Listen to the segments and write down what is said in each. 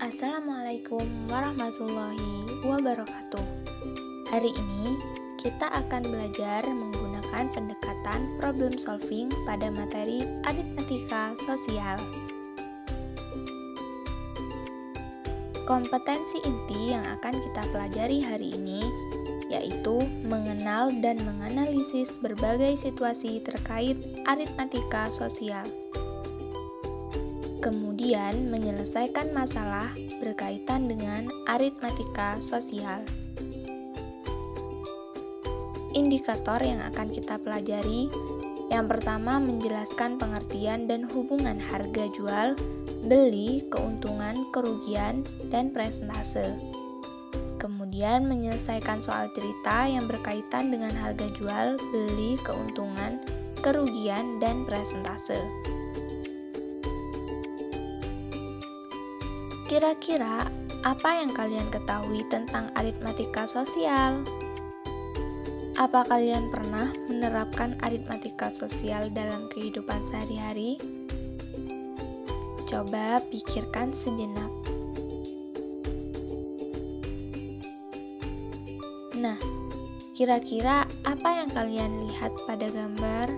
Assalamualaikum warahmatullahi wabarakatuh. Hari ini kita akan belajar menggunakan pendekatan problem solving pada materi aritmatika sosial. Kompetensi inti yang akan kita pelajari hari ini yaitu mengenal dan menganalisis berbagai situasi terkait aritmatika sosial. Kemudian menyelesaikan masalah berkaitan dengan aritmatika sosial. Indikator yang akan kita pelajari, yang pertama menjelaskan pengertian dan hubungan harga jual, beli, keuntungan, kerugian, dan presentase. Kemudian menyelesaikan soal cerita yang berkaitan dengan harga jual, beli, keuntungan, kerugian, dan presentase. Kira-kira apa yang kalian ketahui tentang aritmatika sosial? Apa kalian pernah menerapkan aritmatika sosial dalam kehidupan sehari-hari? Coba pikirkan sejenak. Nah, kira-kira apa yang kalian lihat pada gambar?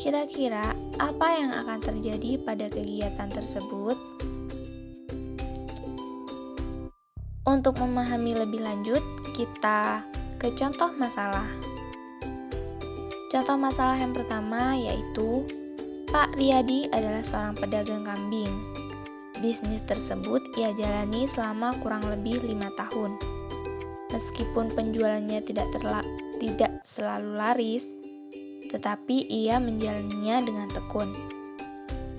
Kira-kira apa yang akan terjadi pada kegiatan tersebut? Untuk memahami lebih lanjut, kita ke contoh masalah. Contoh masalah yang pertama yaitu Pak Riyadi adalah seorang pedagang kambing. Bisnis tersebut ia jalani selama kurang lebih 5 tahun. Meskipun penjualannya tidak selalu laris, tetapi ia menjalaninya dengan tekun.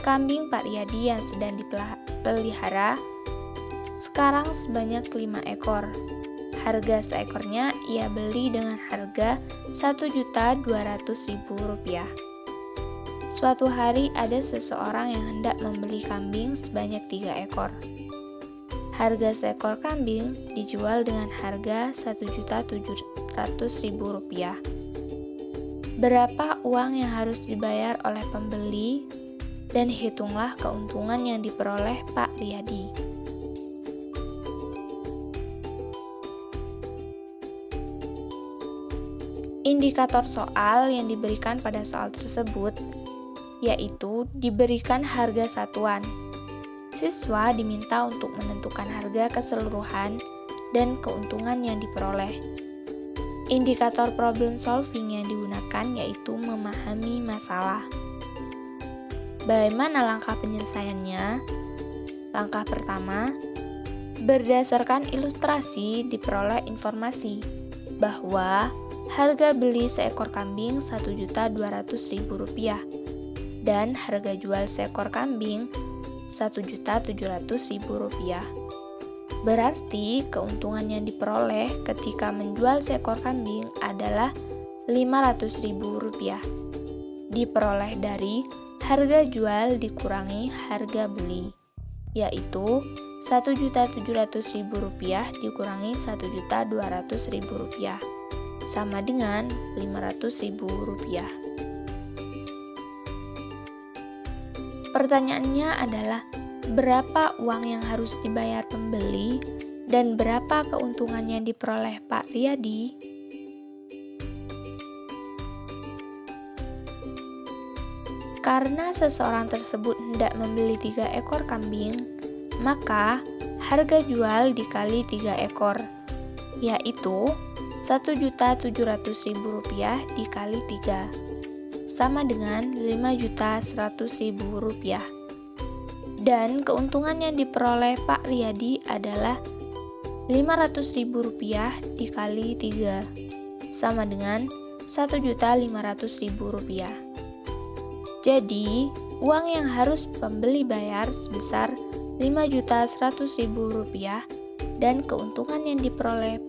Kambing Pak Riyadi yang sedang dipelihara sekarang sebanyak 5 ekor. Harga seekornya ia beli dengan harga Rp1.200.000. Suatu hari ada seseorang yang hendak membeli kambing sebanyak 3 ekor. Harga seekor kambing dijual dengan harga Rp1.700.000. Berapa uang yang harus dibayar oleh pembeli, dan hitunglah keuntungan yang diperoleh Pak Riyadi. Indikator soal yang diberikan pada soal tersebut yaitu diberikan harga satuan. Siswa diminta untuk menentukan harga keseluruhan dan keuntungan yang diperoleh. Indikator problem solving yang digunakan yaitu memahami masalah. Bagaimana langkah penyelesaiannya? Langkah pertama, berdasarkan ilustrasi diperoleh informasi bahwa harga beli seekor kambing Rp1.200.000 dan harga jual seekor kambing Rp1.700.000. Berarti keuntungan yang diperoleh ketika menjual seekor kambing adalah Rp500.000. Diperoleh dari harga jual dikurangi harga beli, yaitu Rp1.700.000 dikurangi Rp1.200.000 sama dengan Rp500.000. Pertanyaannya adalah berapa uang yang harus dibayar pembeli dan berapa keuntungan yang diperoleh Pak Riyadi? Karena seseorang tersebut hendak membeli 3 ekor kambing, maka harga jual dikali 3 ekor, yaitu Rp1.700.000 dikali 3, sama dengan Rp5.100.000. Dan keuntungan yang diperoleh Pak Riyadi adalah Rp500.000 dikali 3, sama dengan Rp1.500.000. Jadi, uang yang harus pembeli bayar sebesar Rp5.100.000 dan keuntungan yang diperoleh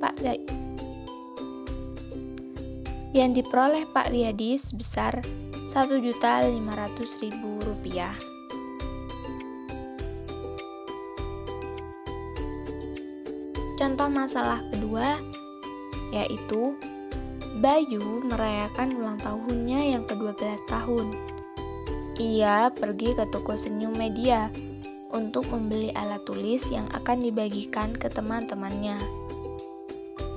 Pak Riyadi sebesar Rp1.500.000. Contoh masalah kedua yaitu Bayu merayakan ulang tahunnya yang ke-12 tahun. Ia pergi ke toko Senyum Media untuk membeli alat tulis yang akan dibagikan ke teman-temannya.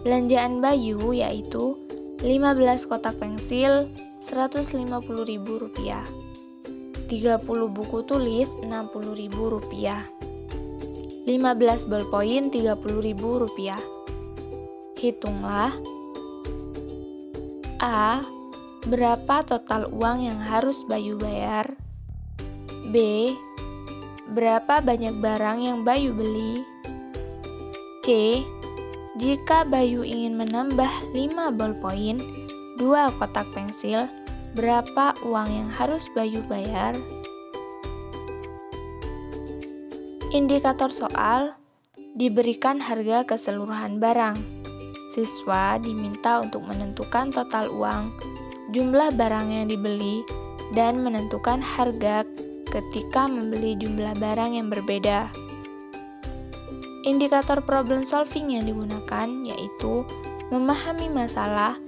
Belanjaan Bayu yaitu 15 kotak pensil Rp150.000, 30 buku tulis Rp60.000, 15 bolpoin Rp30.000. Hitunglah: A. Berapa total uang yang harus Bayu bayar? B. Berapa banyak barang yang Bayu beli? C. Jika Bayu ingin menambah 5 bolpoin, 2 kotak pensil, berapa uang yang harus Bayu bayar? Indikator soal: diberikan harga keseluruhan barang. Siswa diminta untuk menentukan total uang, jumlah barang yang dibeli, dan menentukan harga ketika membeli jumlah barang yang berbeda. Indikator problem solving yang digunakan yaitu memahami masalah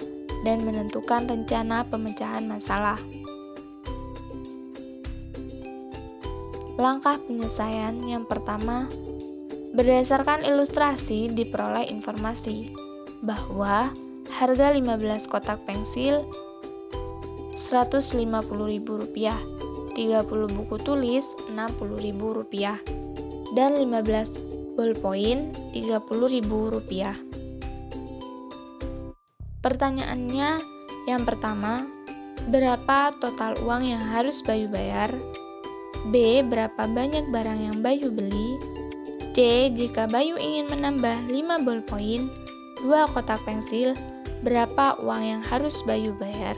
dan menentukan rencana pemecahan masalah. Langkah penyelesaian yang pertama, berdasarkan ilustrasi diperoleh informasi bahwa harga 15 kotak pensil Rp150.000, 30 buku tulis Rp60.000, dan 15 bolpoin Rp30.000. Pertanyaannya yang pertama, berapa total uang yang harus Bayu bayar? B. Berapa banyak barang yang Bayu beli? C. Jika Bayu ingin menambah 5 bolpoin, 2 kotak pensil, berapa uang yang harus Bayu bayar?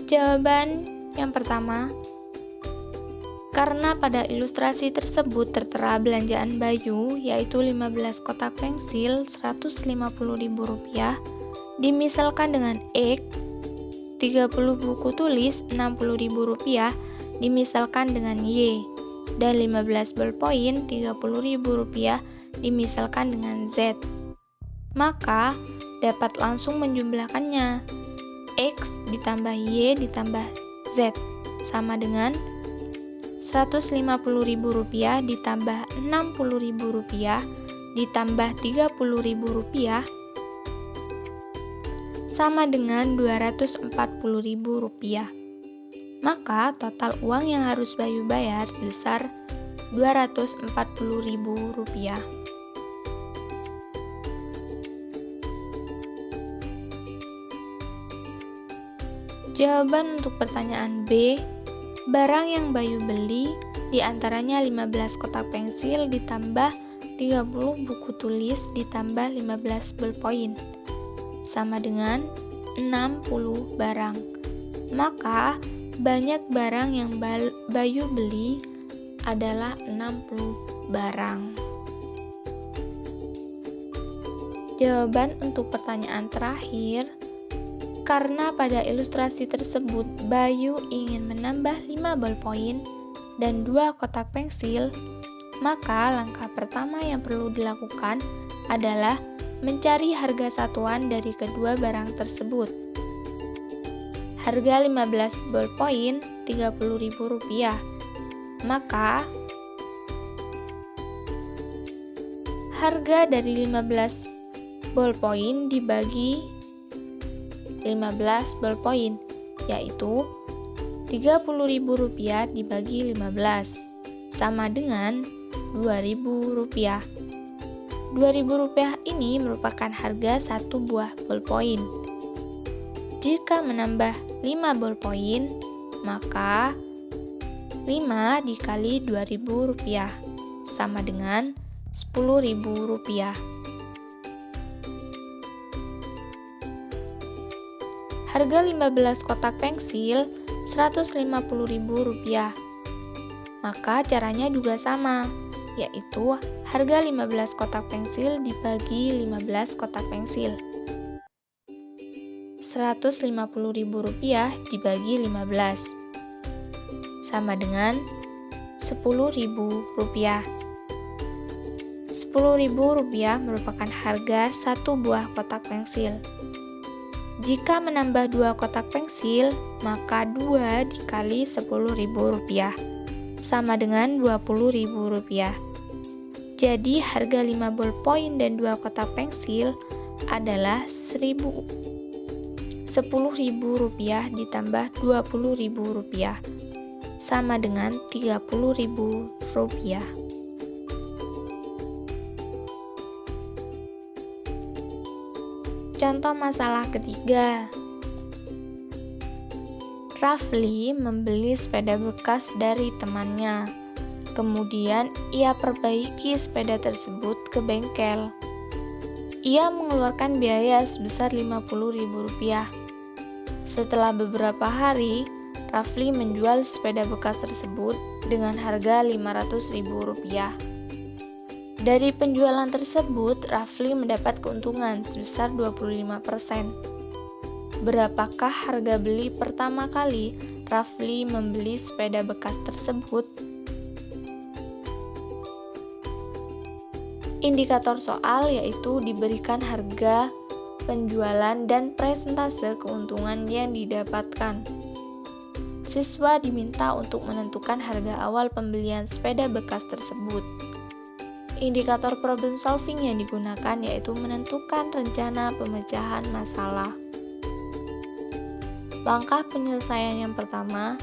Jawaban yang pertama, karena pada ilustrasi tersebut tertera belanjaan Bayu yaitu 15 kotak pensil Rp150.000, dimisalkan dengan X, 30 buku tulis Rp60.000 dimisalkan dengan Y, dan 15 bolpoin Rp30.000 dimisalkan dengan Z. Maka dapat langsung menjumlahkannya. X ditambah Y ditambah Z sama dengan Rp150.000 ditambah Rp60.000 ditambah Rp30.000 sama dengan Rp240.000. Maka total uang yang harus Bayu bayar sebesar Rp240.000. Jawaban untuk pertanyaan B, barang yang Bayu beli diantaranya 15 kotak pensil ditambah 30 buku tulis ditambah 15 bolpoin sama dengan 60 barang. Maka banyak barang yang Bayu beli adalah 60 barang. Jawaban untuk pertanyaan terakhir, karena pada ilustrasi tersebut Bayu ingin menambah 5 bolpoin dan 2 kotak pensil, maka langkah pertama yang perlu dilakukan adalah mencari harga satuan dari kedua barang tersebut. Harga 15 bolpoin Rp30.000, maka harga dari 15 bolpoin dibagi 15 bolpoin, yaitu Rp30.000 dibagi 15, sama dengan Rp2.000. Rp2.000 ini merupakan harga satu buah bolpoin. Jika menambah 5 bolpoin, maka 5 dikali Rp2.000 sama dengan Rp10.000. Harga 15 kotak pensil Rp150.000. Maka caranya juga sama, yaitu harga 15 kotak pensil dibagi 15 kotak pensil. Rp150.000 dibagi 15 sama dengan Rp10.000. Rp10.000 merupakan harga satu buah kotak pensil. Jika menambah 2 kotak pensil, maka 2 dikali Rp10.000 sama dengan Rp20.000. Jadi harga 5 ballpoint dan 2 kotak pensil adalah Rp10.000 ditambah Rp20.000 sama dengan Rp30.000. Contoh masalah ketiga. Rafli membeli sepeda bekas dari temannya. Kemudian ia perbaiki sepeda tersebut ke bengkel. Ia mengeluarkan biaya sebesar Rp50.000. Setelah beberapa hari, Rafli menjual sepeda bekas tersebut dengan harga Rp500.000. Dari penjualan tersebut, Rafli mendapat keuntungan sebesar 25%. Berapakah harga beli pertama kali Rafli membeli sepeda bekas tersebut? Indikator soal yaitu diberikan harga, penjualan, dan persentase keuntungan yang didapatkan. Siswa diminta untuk menentukan harga awal pembelian sepeda bekas tersebut. Indikator problem solving yang digunakan yaitu menentukan rencana pemecahan masalah. Langkah penyelesaian yang pertama,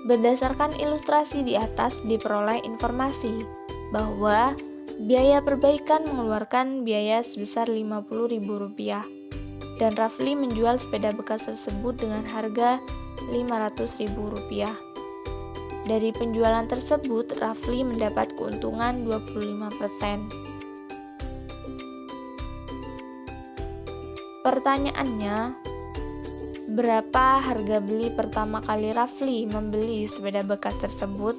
berdasarkan ilustrasi di atas diperoleh informasi bahwa biaya perbaikan mengeluarkan biaya sebesar Rp50.000 dan Rafli menjual sepeda bekas tersebut dengan harga Rp500.000. Dari penjualan tersebut, Rafli mendapat keuntungan 25%. Pertanyaannya, berapa harga beli pertama kali Rafli membeli sepeda bekas tersebut?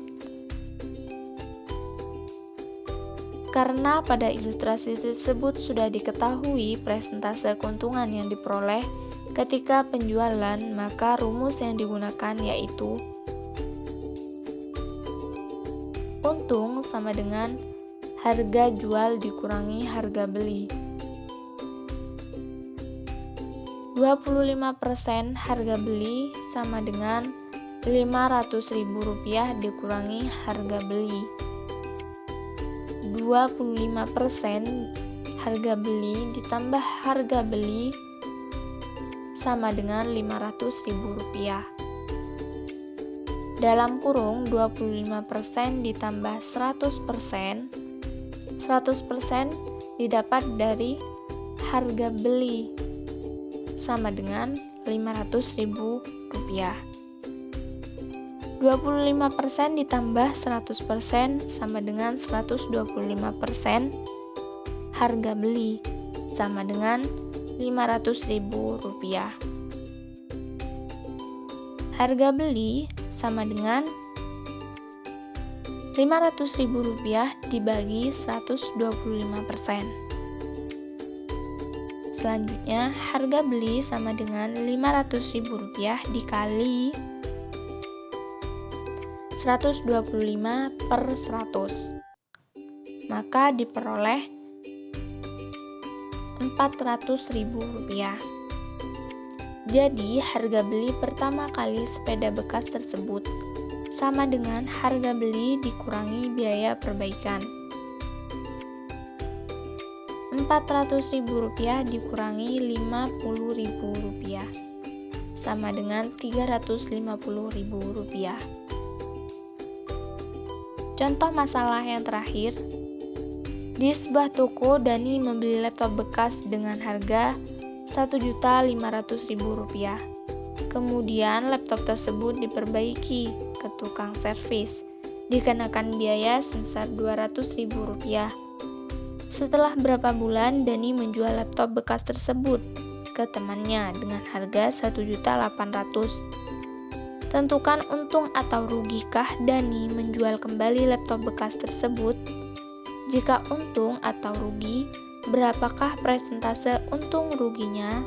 Karena pada ilustrasi tersebut sudah diketahui presentase keuntungan yang diperoleh ketika penjualan, maka rumus yang digunakan yaitu untung sama dengan harga jual dikurangi harga beli. 25% harga beli sama dengan Rp500.000 dikurangi harga beli. 25% harga beli ditambah harga beli sama dengan Rp500.000. Dalam kurung 25% ditambah 100%, 100% didapat dari harga beli sama dengan Rp500.000. 25% ditambah 100% sama dengan 125% harga beli sama dengan Rp500.000. Harga beli sama dengan Rp500.000 dibagi 125%. Selanjutnya, harga beli sama dengan Rp500.000 dikali 125/100. Maka diperoleh Rp400.000. Jadi, harga beli pertama kali sepeda bekas tersebut sama dengan harga beli dikurangi biaya perbaikan. Rp400.000 dikurangi Rp50.000 sama dengan Rp350.000. Contoh masalah yang terakhir. Di sebuah toko, Dani membeli laptop bekas dengan harga Rp1.500.000. Kemudian laptop tersebut diperbaiki ke tukang servis, dikenakan biaya sebesar Rp200.000. Setelah berapa bulan, Dani menjual laptop bekas tersebut ke temannya dengan harga Rp1.800.000. Tentukan untung atau rugikah Dani menjual kembali laptop bekas tersebut? Jika untung atau rugi, berapakah persentase untung ruginya?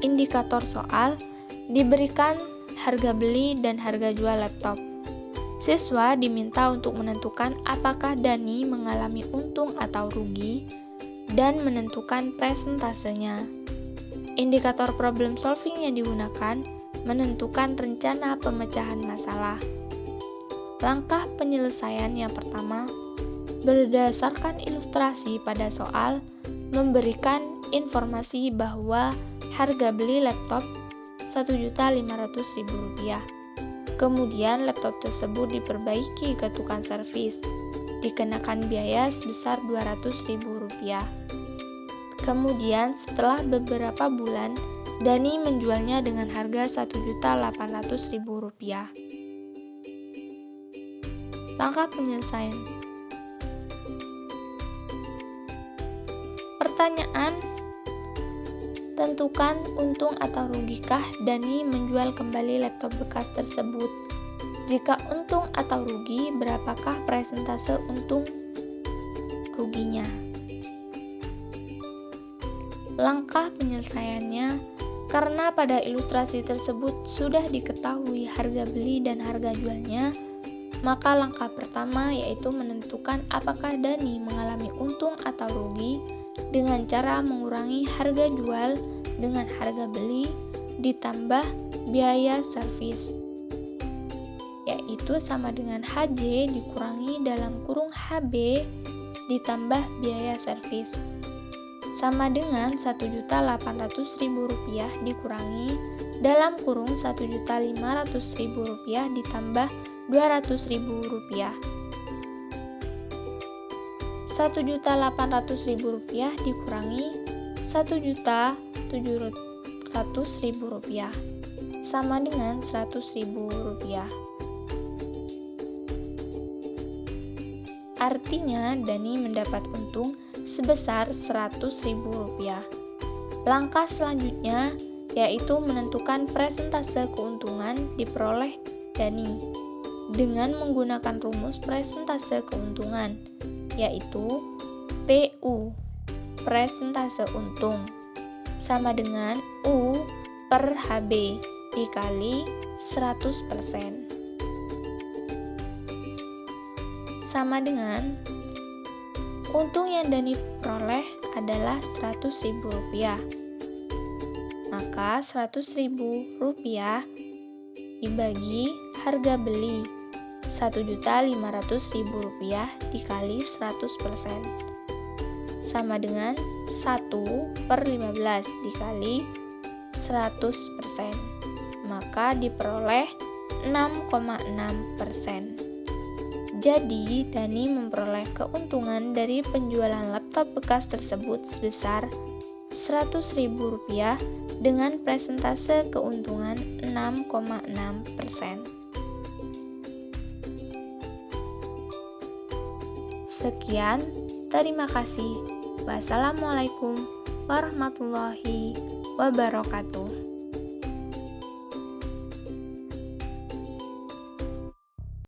Indikator soal diberikan harga beli dan harga jual laptop. Siswa diminta untuk menentukan apakah Dani mengalami untung atau rugi dan menentukan presentasenya. Indikator problem solving yang digunakan menentukan rencana pemecahan masalah. Langkah penyelesaian yang pertama, berdasarkan ilustrasi pada soal, memberikan informasi bahwa harga beli laptop Rp1.500.000. Kemudian laptop tersebut diperbaiki ke tukang servis, dikenakan biaya sebesar Rp200.000. Kemudian setelah beberapa bulan, Dani menjualnya dengan harga Rp1.800.000. Langkah penyelesaian. Pertanyaan: tentukan untung atau rugikah Dani menjual kembali laptop bekas tersebut? Jika untung atau rugi, berapakah persentase untung ruginya? Langkah penyelesaiannya, karena pada ilustrasi tersebut sudah diketahui harga beli dan harga jualnya, maka langkah pertama yaitu menentukan apakah Dani mengalami untung atau rugi dengan cara mengurangi harga jual dengan harga beli ditambah biaya servis, yaitu sama dengan HJ dikurangi dalam kurung HB ditambah biaya servis, sama dengan Rp1.800.000 dikurangi dalam kurung Rp1.500.000 ditambah Rp200.000. Rp1.800.000 dikurangi Rp1.700.000 sama dengan Rp100.000. Artinya Dani mendapat untung sebesar Rp100.000. Langkah selanjutnya yaitu menentukan persentase keuntungan diperoleh Dani dengan menggunakan rumus persentase keuntungan, yaitu PU, persentase untung, sama dengan U per HB dikali 100%. Sama dengan untung yang Dani peroleh adalah Rp100.000. Maka Rp100.000 dibagi harga beli Rp1.500.000 dikali 100% sama dengan 1/15 dikali 100%, maka diperoleh 6,6%. Jadi Dani memperoleh keuntungan dari penjualan laptop bekas tersebut sebesar Rp100.000 dengan persentase keuntungan 6,6%. Sekian, terima kasih. Wassalamualaikum warahmatullahi wabarakatuh.